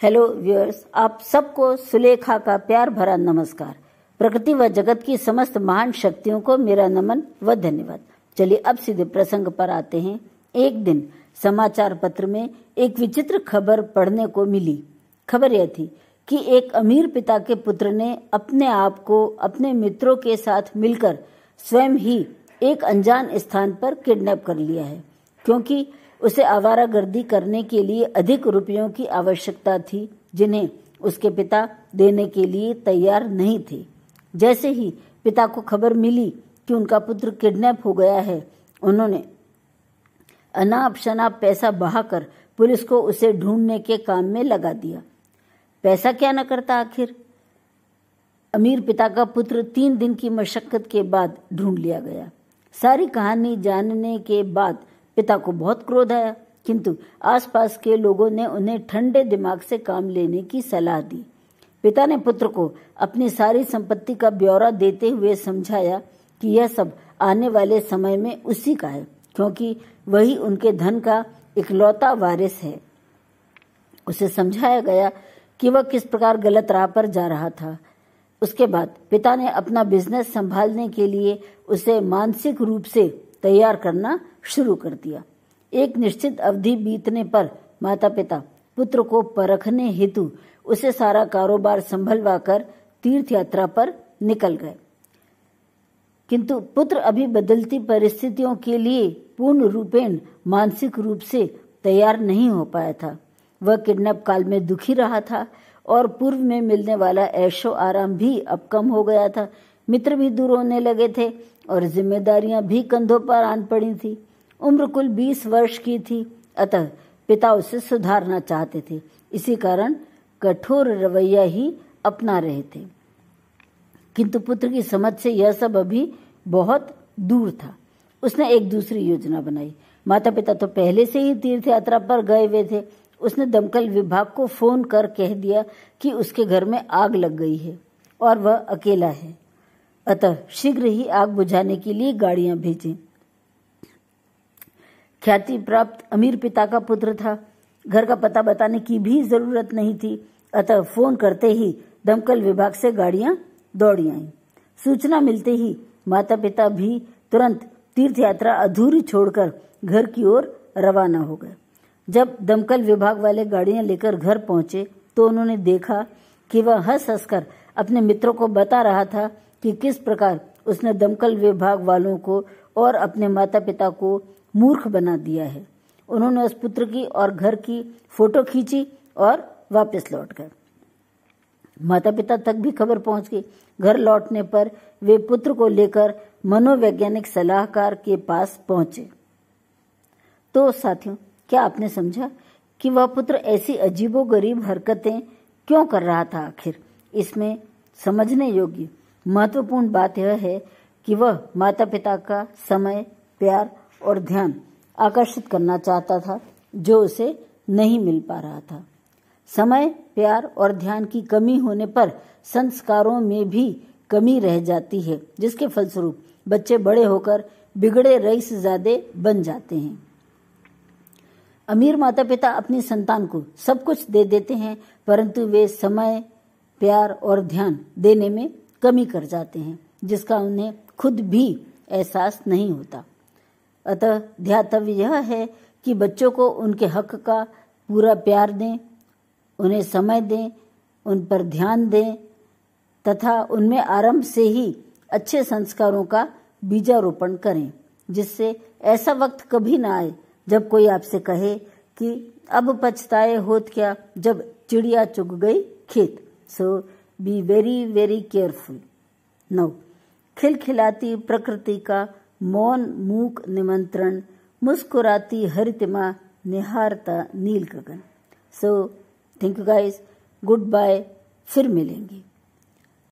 Hello viewers, आप सबको सुलेखा का प्यार भरा नमस्कार। प्रकृति व जगत की समस्त महान शक्तियों को मेरा नमन व धन्यवाद। चलिए अब सीधे प्रसंग पर आते हैं। एक दिन समाचार पत्र में एक विचित्र खबर पढ़ने को मिली। खबर यह थी कि एक अमीर पिता के पुत्र ने अपने आप को अपने मित्रों के साथ मिलकर स्वयं ही एक अनजान स्थान पर किडनैप कर लिया है, क्योंकि उसे आवारागर्दी करने के लिए अधिक रुपयों की आवश्यकता थी, जिन्हें उसके पिता देने के लिए तैयार नहीं थे। जैसे ही पिता को खबर मिली कि उनका पुत्र किडनैप हो गया है, उन्होंने अनाप शनाप पैसा बहाकर पुलिस को उसे ढूंढने के काम में लगा दिया। पैसा क्या न करता आखिर। अमीर पिता का पुत्र 3 दिन की मशक्कत के बाद ढूंढ लिया गया। सारी कहानी जानने के बाद पिता को बहुत क्रोध आया, किंतु आसपास के लोगों ने उन्हें ठंडे दिमाग से काम लेने की सलाह दी। पिता ने पुत्र को अपनी सारी संपत्ति का ब्यौरा देते हुए समझाया कि यह सब आने वाले समय में उसी का है, क्योंकि वही उनके धन का इकलौता वारिस है। उसे समझाया गया कि वह किस प्रकार गलत राह पर जा रहा था। उसके बाद पिता ने अपना बिजनेस संभालने के लिए उसे मानसिक रूप से तैयार करना शुरू कर दिया। एक निश्चित अवधि बीतने पर माता पिता पुत्र को परखने हेतु उसे सारा कारोबार संभलवा कर तीर्थ यात्रा पर निकल गए, किंतु पुत्र अभी बदलती परिस्थितियों के लिए पूर्ण रूपेण मानसिक रूप से तैयार नहीं हो पाया था। वह किडनैप काल में दुखी रहा था और पूर्व में मिलने वाला ऐशो आराम भी अब कम हो गया था। मित्र भी दूर होने लगे थे और जिम्मेदारियां भी कंधों पर आन पड़ी थी। उम्र कुल 20 वर्ष की थी, अतः पिता उसे सुधारना चाहते थे। इसी कारण कठोर रवैया ही अपना रहे थे, किंतु पुत्र की समझ से यह सब अभी बहुत दूर था। उसने एक दूसरी योजना बनाई। माता पिता तो पहले से ही तीर्थ यात्रा पर गए हुए थे। उसने दमकल विभाग को फोन कर कह दिया कि उसके घर में आग लग गई है और वह अकेला है, अतः शीघ्र ही आग बुझाने के लिए गाड़ियां भेजें। ख्याति प्राप्त अमीर पिता का पुत्र था, घर का पता बताने की भी जरूरत नहीं थी, अतः फोन करते ही दमकल विभाग से गाड़ियां दौड़ी आईं। सूचना मिलते ही माता पिता भी तुरंत तीर्थ यात्रा अधूरी छोड़कर घर की ओर रवाना हो गए। जब दमकल विभाग वाले गाड़ियां लेकर घर पहुंचे तो उन्होंने देखा कि वह हंस हंसकर अपने मित्रों को बता रहा था कि किस प्रकार उसने दमकल विभाग वालों को और अपने माता पिता को मूर्ख बना दिया है। उन्होंने उस पुत्र की और घर की फोटो खींची और वापस लौट गए। माता पिता तक भी खबर पहुंच गई। घर लौटने पर वे पुत्र को लेकर मनोवैज्ञानिक सलाहकार के पास पहुंचे। तो साथियों, क्या आपने समझा कि वह पुत्र ऐसी अजीबोगरीब हरकतें क्यों कर रहा था आखिर? इसमें समझने योग्य महत्वपूर्ण बात यह है कि वह माता पिता का समय, प्यार और ध्यान आकर्षित करना चाहता था, जो उसे नहीं मिल पा रहा था। समय, प्यार और ध्यान की कमी होने पर संस्कारों में भी कमी रह जाती है, जिसके फलस्वरूप बच्चे बड़े होकर बिगड़े रईसजादे बन जाते हैं। अमीर माता पिता अपनी संतान को सब कुछ दे देते हैं, परंतु वे समय, प्यार और ध्यान देने में कमी कर जाते हैं, जिसका उन्हें खुद भी एहसास नहीं होता। अतः ध्यातव्य यह है कि बच्चों को उनके हक का पूरा प्यार दें, उन्हें समय दें, उन पर ध्यान दें तथा उनमें आरंभ से ही अच्छे संस्कारों का बीजारोपण करें, जिससे ऐसा वक्त कभी ना आए जब कोई आपसे कहे कि अब पछताए होत क्या, जब चिड़िया चुग गई खेत। So be very very careful. नौ, खिलखिलाती प्रकृति का मौन मूक निमंत्रण, मुस्कुराती हरितिमा निहारता नील गगन। So thank you guys, goodbye, फिर मिलेंगे।